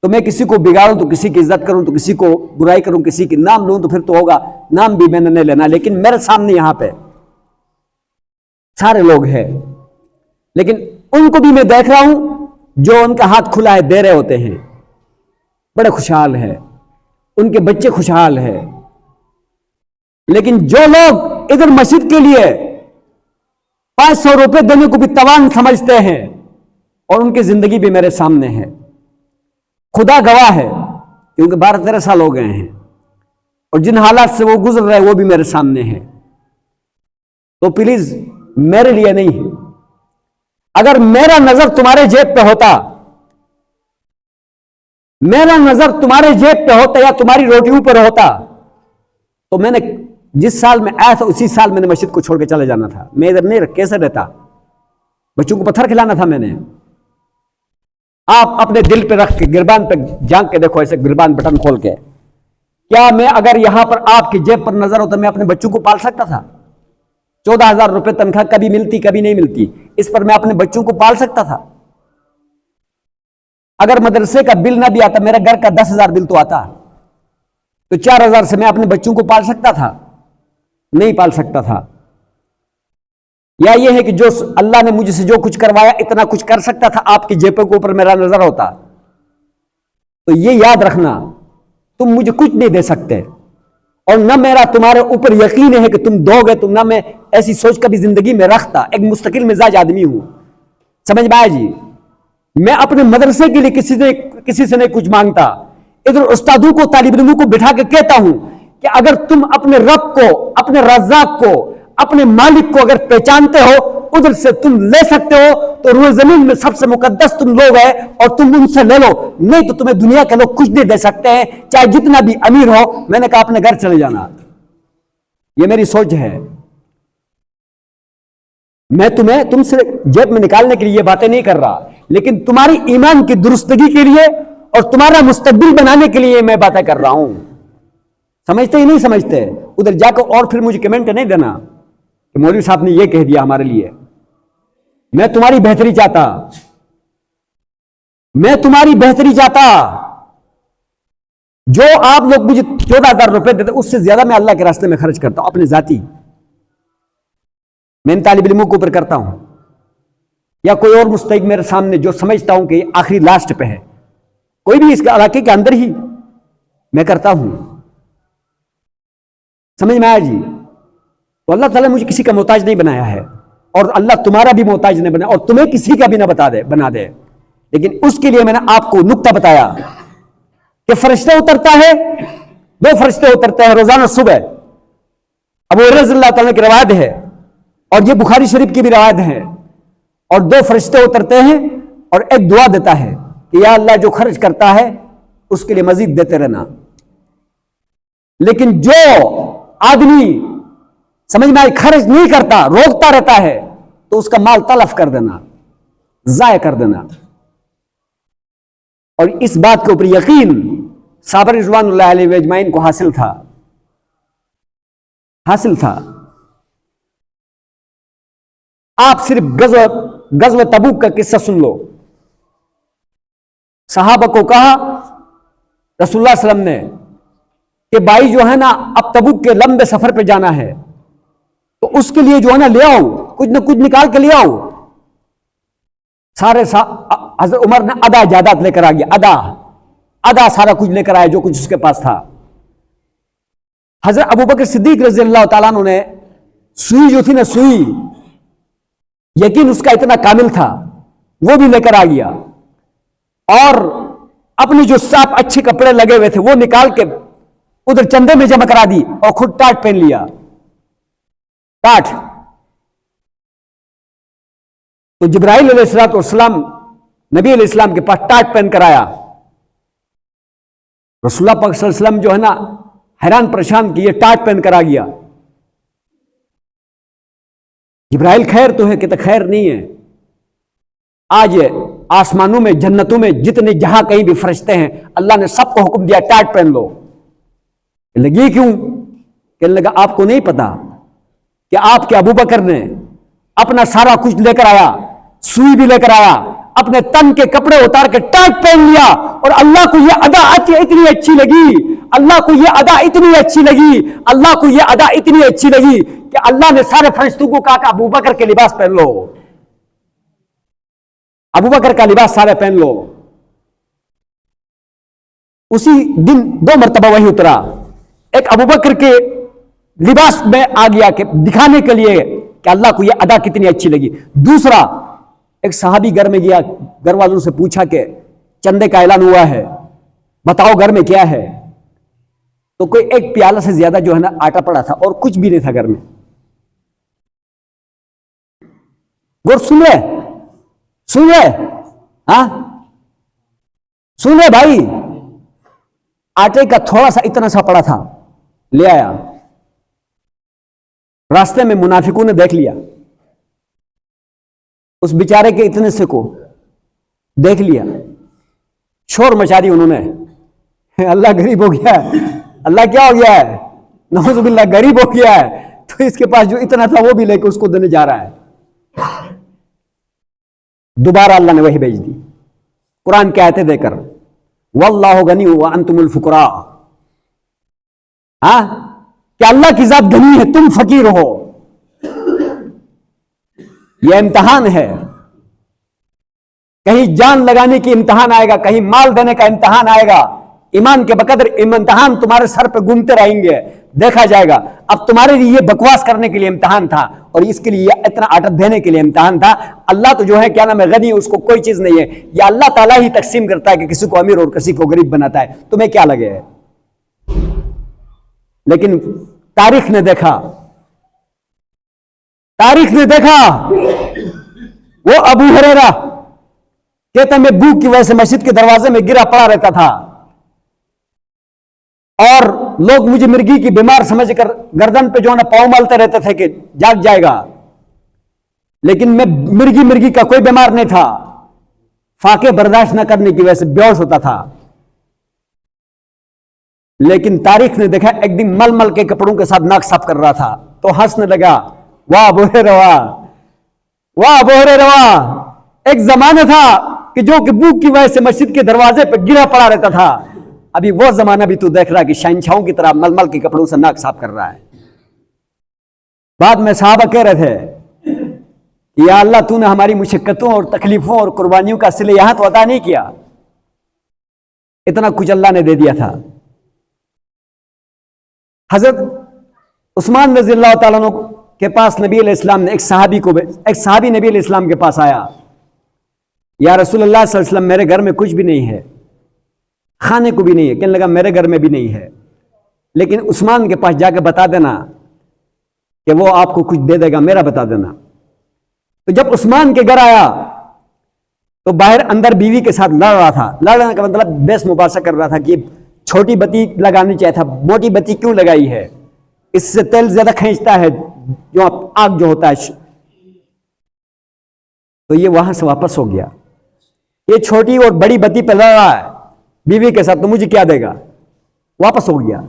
تو میں کسی کو بگاڑوں تو کسی کی عزت کروں، تو کسی کو برائی کروں، کسی کی نام لوں تو پھر تو ہوگا. نام بھی میں نے نہیں لینا، لیکن میرے سامنے یہاں پہ سارے لوگ ہیں، لیکن ان کو بھی میں دیکھ رہا ہوں جو ان کا ہاتھ کھلا ہے دے رہے ہوتے ہیں، بڑے خوشحال ہے، ان کے بچے خوشحال ہے. لیکن جو لوگ ادھر مسجد کے لیے 500 روپے دینے کو بھی توان سمجھتے ہیں، اور ان کی زندگی بھی میرے سامنے ہے، خدا گواہ ہے، کیونکہ 12-13 سال ہو گئے ہیں، اور جن حالات سے وہ گزر رہے ہیں وہ بھی میرے سامنے ہیں. تو پلیز میرے لیے نہیں ہے. اگر میرا نظر تمہارے جیب پہ ہوتا، میرا نظر تمہارے جیب پہ ہوتا یا تمہاری روٹیوں پر ہوتا، تو میں نے جس سال میں آیا تھا اسی سال میں نے مسجد کو چھوڑ کے چلے جانا تھا. میں ادھر نہیں کیسے رہتا؟ بچوں کو پتھر کھلانا تھا میں نے. آپ اپنے دل پہ رکھ کے گربان پہ جھانک کے دیکھو، ایسے گربان بٹن کھول کے. کیا میں اگر یہاں پر آپ کی جیب پر نظر ہوتا میں اپنے بچوں کو پال سکتا تھا؟ 14,000 روپے تنخواہ کبھی ملتی کبھی نہیں ملتی، اس پر میں اپنے بچوں کو پال سکتا تھا. اگر مدرسے کا بل نہ بھی آتا، میرا گھر کا 10,000 بل تو آتا، تو 4,000 سے میں اپنے بچوں کو پال سکتا تھا؟ نہیں پال سکتا تھا. یا یہ ہے کہ جو اللہ نے مجھ سے جو کچھ کروایا اتنا کچھ کر سکتا تھا، آپ کی جیبوں کے اوپر میرا نظر ہوتا. تو یہ یاد رکھنا، تم مجھے کچھ نہیں دے سکتے، اور نہ میرا تمہارے اوپر یقین ہے کہ تم دو گے. تم نہ میں ایسی سوچ کبھی زندگی میں رکھتا. ایک مستقل مزاج آدمی ہوں. سمجھ میں آیا جی؟ میں اپنے مدرسے کے لیے کسی سے نہیں کچھ مانگتا. ادھر استادوں کو طالب علموں کو بٹھا کے کہتا ہوں کہ اگر تم اپنے رب کو، اپنے رزاق کو، اپنے مالک کو اگر پہچانتے ہو، ادھر سے تم لے سکتے ہو تو روئے زمین میں سب سے مقدس تم لوگ ہیں اور تم ان سے لے لو. نہیں تو تمہیں دنیا کے لوگ کچھ نہیں دے سکتے ہیں، چاہے جتنا بھی امیر ہو. میں نے کہا اپنے گھر چلے جانا. یہ میری سوچ ہے. میں تم سے جیب میں نکالنے کے لیے یہ باتیں نہیں کر رہا، لیکن تمہاری ایمان کی درستگی کے لیے اور تمہارا مستقبل بنانے کے لیے میں باتیں کر رہا ہوں. سمجھتے ہی نہیں سمجھتے؟ ادھر جا کر اور پھر مجھے کمنٹ نہیں دینا کہ مولوی صاحب نے یہ کہہ دیا ہمارے لیے. میں تمہاری بہتری چاہتا، میں تمہاری بہتری چاہتا. جو آپ لوگ مجھے 14,000 روپے دیتے اس سے زیادہ میں اللہ کے راستے میں خرچ کرتا ہوں اپنے ذاتی. میں ان طالب علموں کے اوپر کرتا ہوں، یا کوئی اور مستحق میرے سامنے جو سمجھتا ہوں کہ یہ آخری لاسٹ پہ ہے، کوئی بھی اس کے علاقے کے اندر ہی میں کرتا ہوں. سمجھ میں آیا جی؟ تو اللہ تعالیٰ مجھے کسی کا محتاج نہیں بنایا ہے، اور اللہ تمہارا بھی محتاج نہیں بنایا، اور تمہیں کسی کا بھی نہ بنا دے. لیکن اس کے لیے میں نے آپ کو نقطہ بتایا کہ فرشتہ اترتا ہے، 2 فرشتے اترتے ہیں روزانہ صبح. ابو ہریرہ رضی اللہ تعالیٰ کی روایت ہے، اور یہ بخاری شریف کی بھی روایت ہے. اور 2 فرشتے اترتے ہیں اور ایک دعا دیتا ہے کہ یا اللہ جو خرچ کرتا ہے اس کے لیے مزید دیتے رہنا. لیکن جو آدمی سمجھ میں خرچ نہیں کرتا، روکتا رہتا ہے، تو اس کا مال تلف کر دینا، ضائع کر دینا. اور اس بات کے اوپر یقین صحابہ رضوان اللہ علیہ اجمعین کو حاصل تھا. آپ صرف غزوہ تبوک کا قصہ سن لو. صحابہ کو کہا رسول اللہ صلی اللہ علیہ وسلم نے کہ بھائی جو ہے نا اب تبوک کے لمبے سفر پہ جانا ہے، تو اس کے لیے جو ہے نا لے آؤ، کچھ نہ کچھ نکال کے لے آؤ. سارے حضرت عمر نے آدھا جائیداد لے کر آ گیا، آدھا سارا کچھ لے کر آیا جو کچھ اس کے پاس تھا. حضرت ابوبکر صدیق رضی اللہ تعالیٰ عنہ نے سوئی جو تھی نا، سوئی یقین اس کا اتنا کامل تھا، وہ بھی لے کر آ گیا. اور اپنی جو صاف اچھے کپڑے لگے ہوئے تھے وہ نکال کے ادھر چندے میں جمع کرا دی اور خود ٹاٹ پہن لیا. ٹاٹ. تو جبرائیل علیہ السلام نبی علیہ السلام کے پاس ٹاٹ پہن کر آیا. رسول اللہ پاک صلی اللہ علیہ وسلم جو ہے نا حیران پریشان کہ یہ ٹاٹ پہن کر آ گیا. جبرائیل خیر تو ہے، کہ خیر نہیں ہے. آج آسمانوں میں جنتوں میں جتنے جہاں کہیں بھی فرشتے ہیں، اللہ نے سب کو حکم دیا ٹاٹ پہن لو. لگی کیوں؟ کہ لگا آپ کو نہیں پتا کہ آپ کے ابوبکر نے اپنا سارا کچھ لے کر آیا، سوئی بھی لے کر آیا، اپنے تن کے کپڑے اتار کے ٹاٹ پہن لیا. اور اللہ کو یہ ادا اتنی اچھی لگی، اللہ کو یہ ادا اتنی اچھی لگی، اللہ کو یہ ادا اتنی اچھی لگی کہ اللہ نے سارے فرشتوں کو کہا کہ ابوبکر کے لباس پہن لو، ابوبکر کا لباس سارے پہن لو. اسی دن 2 مرتبہ وہی اترا. ایک ابوبکر کے لباس میں آ گیا کہ دکھانے کے لیے کہ اللہ کو یہ ادا کتنی اچھی لگی. دوسرا ایک صحابی گھر میں گیا، گھر والوں سے پوچھا کہ چندے کا اعلان ہوا ہے، بتاؤ گھر میں کیا ہے. تو کوئی ایک پیالہ سے زیادہ جو ہے نا آٹا پڑا تھا اور کچھ بھی نہیں تھا گھر میں. گور سن رہے ہاں، سن رہے بھائی. آٹے کا تھوڑا سا اتنا سا پڑا تھا، لے آیا. راستے میں منافقوں نے دیکھ لیا، اس بیچارے کے اتنے سے کو دیکھ لیا، شور مچا دی انہوں نے. اللہ غریب ہو گیا ہے، اللہ کیا ہو گیا ہے، نعوذ باللہ غریب ہو گیا ہے، تو اس کے پاس جو اتنا تھا وہ بھی لے کے اس کو دینے جا رہا ہے. دوبارہ اللہ نے وہی بھیج دی قرآن کی آیتیں دے کر، واللہ غنی وانتم الفقراء. ہاں، کہ اللہ کی ذات غنی ہے، تم فقیر ہو. یہ امتحان ہے، کہیں جان لگانے کی امتحان آئے گا، کہیں مال دینے کا امتحان آئے گا. ایمان کے بقدر امتحان تمہارے سر پہ گھومتے رہیں گے، دیکھا جائے گا. اب تمہارے لیے یہ بکواس کرنے کے لیے امتحان تھا اور اس کے لیے اتنا آٹا دینے کے لیے امتحان تھا. اللہ تو جو ہے کیا نام ہے غنی، اس کو کوئی چیز نہیں ہے. یا اللہ تعالیٰ ہی تقسیم کرتا ہے کہ کسی کو امیر اور کسی کو غریب بناتا ہے، تمہیں کیا لگے ہے. لیکن تاریخ نے دیکھا وہ ابو ہریرہ کہتا میں بھوک کی وجہ سے مسجد کے دروازے میں گرا پڑا رہتا تھا اور لوگ مجھے مرگی کی بیمار سمجھ کر گردن پہ جو ہے نا پاؤں مالتے رہتے تھے کہ جاگ جائے گا. لیکن میں مرگی کا کوئی بیمار نہیں تھا، فاقے برداشت نہ کرنے کی وجہ سے بے ہوش ہوتا تھا. لیکن تاریخ نے دیکھا ایک دن مل مل کے کپڑوں کے ساتھ ناک صاف کر رہا تھا تو ہنسنے لگا. واہ ابو ہریرہ، واہ ابو ہریرہ. ایک زمانہ تھا کہ جو کہ بھوک کی وجہ سے مسجد کے دروازے پہ گرا پڑا رہتا تھا، ابھی وہ زمانہ بھی تو دیکھ رہا ہے کہ شہنشاہوں کی طرح مل مل کے کپڑوں سے ناک صاف کر رہا ہے. بعد میں صحابہ کہہ رہے تھے یا اللہ تو نے ہماری مشقتوں اور تکلیفوں اور قربانیوں کا صلہ یہاں تو ادا نہیں کیا، اتنا کچھ اللہ نے دے دیا تھا. حضرت عثمان رضی اللہ تعالیٰ عنہ کے پاس نبی علیہ السلام نے ایک صحابی نبی علیہ السلام کے پاس آیا. یا رسول اللہ صلی اللہ علیہ وسلم میرے گھر میں کچھ بھی نہیں ہے، کھانے کو بھی نہیں ہے. کہنے لگا میرے گھر میں بھی نہیں ہے، لیکن عثمان کے پاس جا کے بتا دینا کہ وہ آپ کو کچھ دے دے گا، میرا بتا دینا. تو جب عثمان کے گھر آیا تو باہر اندر بیوی کے ساتھ لڑ رہا تھا. لڑنے کا مطلب بحث مباحثہ کر رہا تھا کہ چھوٹی بتی لگانی چاہیے تھا, موٹی بتی کیوں لگائی ہے, اس سے تیل زیادہ کھینچتا ہے جو آگ جو ہوتا ہے. تو یہ وہاں سے واپس ہو گیا. یہ چھوٹی اور بڑی بتی پہ لڑ رہا ہے بیوی کے ساتھ, تو مجھے کیا دے گا. واپس ہو گیا.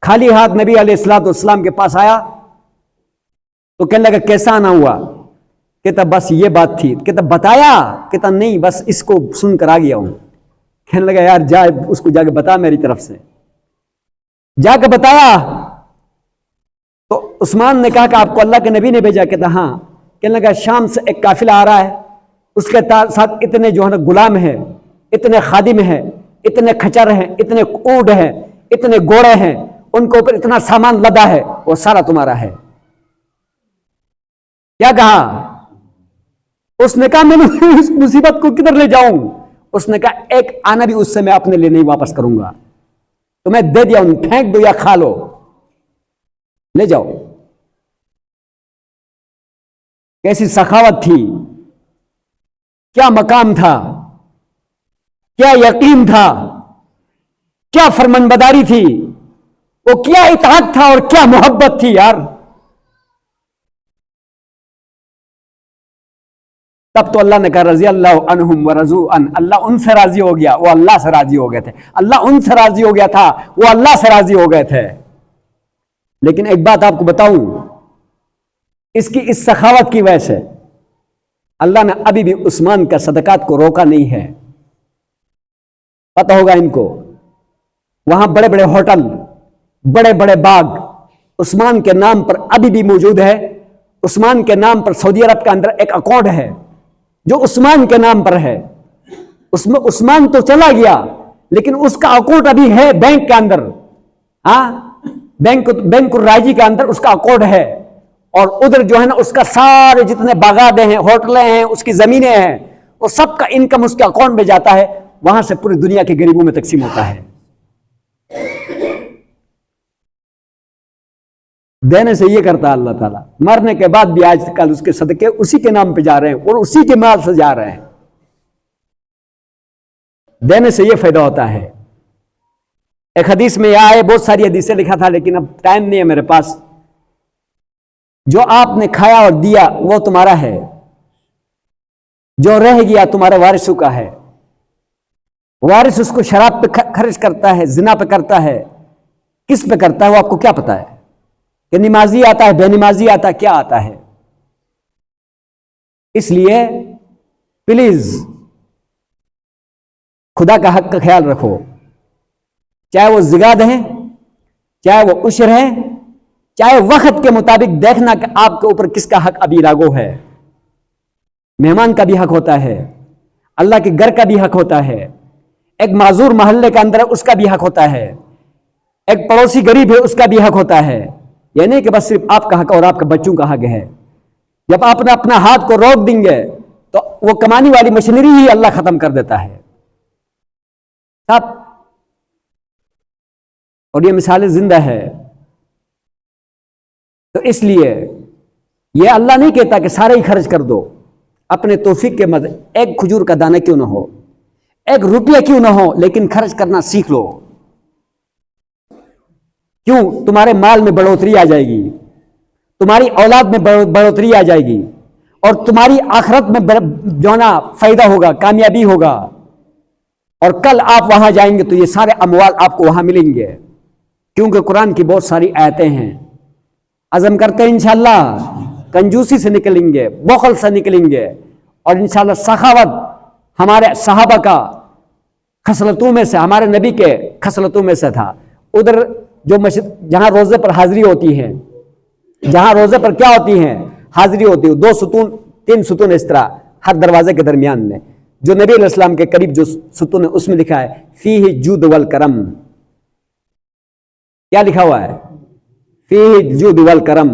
خالی ہاتھ نبی علیہ الصلوۃ والسلام کے پاس آیا تو کہنے لگا کیسا آنا ہوا. کہتا بس یہ بات تھی. کہتا بتایا. کہتا نہیں بس اس کو سن کر آ گیا ہوں. کہنے لگا یار جا اس کو جا کے بتا میری طرف سے. جا کے بتایا تو عثمان نے کہا کہ آپ کو اللہ کے نبی نے بھیجا. کہتا ہاں. کہنے لگا شام سے ایک قافلہ آ رہا ہے, اس کے ساتھ اتنے جو ہے نا غلام ہیں, اتنے خادم ہیں, اتنے کھچر ہیں, اتنے اونٹ ہیں, اتنے گھوڑے ہیں, ان کے اوپر اتنا سامان لدا ہے, وہ سارا تمہارا ہے. کیا کہا اس نے؟ کہا میں نے اس مصیبت کو کدھر لے جاؤں. اس نے کہا ایک آنا بھی اس سے میں اپنے لیے نہیں واپس کروں گا, تو میں دے دیا ہوں, پھینک دو یا کھا لو, لے جاؤ. کیسی سخاوت تھی, کیا مقام تھا, کیا یقین تھا, کیا فرمانبرداری تھی, وہ کیا اطاعت تھا اور کیا محبت تھی یار. تب تو اللہ نے کہا رضی اللہ عنہم ورضوا عنہ, اللہ ان سے راضی ہو گیا, وہ اللہ سے راضی ہو گئے تھے. اللہ ان سے راضی ہو گیا تھا, وہ اللہ سے راضی ہو گئے تھے. لیکن ایک بات آپ کو بتاؤں, اس کی اس سخاوت کی وجہ سے اللہ نے ابھی بھی عثمان کا صدقات کو روکا نہیں ہے. پتہ ہوگا ان کو, وہاں بڑے بڑے ہوٹل, بڑے بڑے باغ عثمان کے نام پر ابھی بھی موجود ہے. عثمان کے نام پر سعودی عرب کے اندر ایک اکاؤنٹ ہے جو عثمان کے نام پر ہے. اس میں عثمان تو چلا گیا لیکن اس کا اکاؤنٹ ابھی ہے بینک کے اندر. ہاں, بینک الراجی کے اندر اس کا اکاؤنٹ ہے, اور ادھر جو ہے نا اس کا سارے جتنے باغات ہیں, ہوٹلیں ہیں, اس کی زمینیں ہیں, وہ سب کا انکم اس کے اکاؤنٹ میں جاتا ہے, وہاں سے پوری دنیا کے غریبوں میں تقسیم ہوتا ہے. دینے سے یہ کرتا ہے اللہ تعالیٰ. مرنے کے بعد بھی آج کل اس کے صدقے اسی کے نام پہ جا رہے ہیں اور اسی کے مال سے جا رہے ہیں. دینے سے یہ فائدہ ہوتا ہے. ایک حدیث میں یہ آئے, بہت ساری حدیثیں لکھا تھا لیکن اب ٹائم نہیں ہے میرے پاس. جو آپ نے کھایا اور دیا وہ تمہارا ہے, جو رہ گیا تمہارے وارثوں کا ہے. وارث اس کو شراب پہ خرچ کرتا ہے, زنا پہ کرتا ہے, کس پہ کرتا ہے وہ آپ کو کیا پتا ہے, کہ نمازی آتا ہے, بے نمازی آتا ہے, کیا آتا ہے. اس لیے پلیز خدا کا حق کا خیال رکھو, چاہے وہ زگاد ہیں, چاہے وہ عشر ہیں, چاہے وقت کے مطابق دیکھنا کہ آپ کے اوپر کس کا حق ابھی لاگو ہے. مہمان کا بھی حق ہوتا ہے, اللہ کے گھر کا بھی حق ہوتا ہے, ایک معذور محلے کے اندر ہے اس کا بھی حق ہوتا ہے, ایک پڑوسی غریب ہے اس کا بھی حق ہوتا ہے. یہ نہیں کہ بس صرف آپ کا حق اور آپ کے بچوں کا حق ہے. جب آپ نے اپنا ہاتھ کو روک دیں گے تو وہ کمانے والی مشینری ہی اللہ ختم کر دیتا ہے. اور یہ مثال زندہ ہے. تو اس لیے یہ اللہ نہیں کہتا کہ سارے ہی خرچ کر دو. اپنے توفیق کے مطابق ایک کھجور کا دانہ کیوں نہ ہو, ایک روپیہ کیوں نہ ہو, لیکن خرچ کرنا سیکھ لو. کیوں؟ تمہارے مال میں بڑھوتری آ جائے گی, تمہاری اولاد میں بڑھوتری آ جائے گی, اور تمہاری آخرت میں جو نا فائدہ ہوگا, کامیابی ہوگا. اور کل آپ وہاں جائیں گے تو یہ سارے اموال آپ کو وہاں ملیں گے, کیونکہ قرآن کی بہت ساری آیتیں ہیں. عزم کرتے ہیں انشاءاللہ کنجوسی سے نکلیں گے, بخل سے نکلیں گے, اور انشاءاللہ سخاوت ہمارے صحابہ کا خصلتوں میں سے, ہمارے نبی کے خصلتوں میں سے تھا. ادھر جو مسجد جہاں روزے پر حاضری ہوتی ہے, جہاں روزے پر کیا ہوتی ہیں حاضری ہوتی ہے, 2 ستون 3 ستون اس طرح ہر دروازے کے درمیان میں, جو نبی علیہ السلام کے قریب جو ستون ہے اس میں لکھا ہے فیہ جود والکرم. کیا لکھا ہوا ہے؟ فیہ جود والکرم,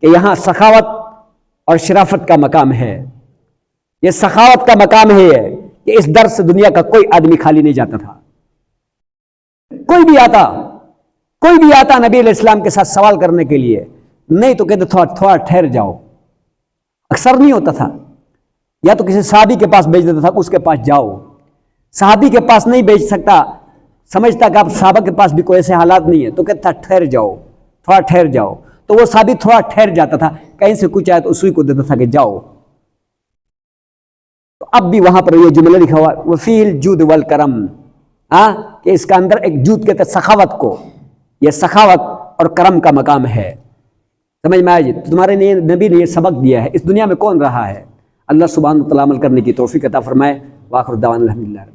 کہ یہاں سخاوت اور شرافت کا مقام ہے. یہ سخاوت کا مقام ہے کہ اس در سے دنیا کا کوئی آدمی خالی نہیں جاتا تھا. کوئی بھی آتا نبی علیہ السلام کے ساتھ سوال کرنے کے لیے, نہیں تو کہتے تھوڑا ٹھہر جاؤ. اکثر نہیں ہوتا تھا. یا تو کسی صحابی کے پاس بھیج دیتا تھا، اس کے پاس جاؤ. صحابی کے پاس نہیں بھیج سکتا، سمجھتا کہ اب صحابہ کے پاس بھی کوئی ایسے حالات نہیں ہے، تو کہتا ٹھہر جاؤ، تھوڑا ٹھہر جاؤ. تو وہ صحابی تھوڑا ٹھہر جاتا تھا، کہیں سے کچھ آیا تو اسی کو دیتا تھا کہ جاؤ. تو اب بھی وہاں پر یہ جملہ لکھا ہوا وفیہ الجود والکرم، کہ اس کا اندر ایک جود کہتے ہیں سخاوت کو، یہ سخاوت اور کرم کا مقام ہے. سمجھ میں آیا جی؟ تمہارے لیے نبی نے یہ سبق دیا ہے. اس دنیا میں کون رہا ہے؟ اللہ سبحانہ و تعالیٰ عمل کرنے کی توفیق عطا فرمائے. وآخر دعوانا الحمدللہ.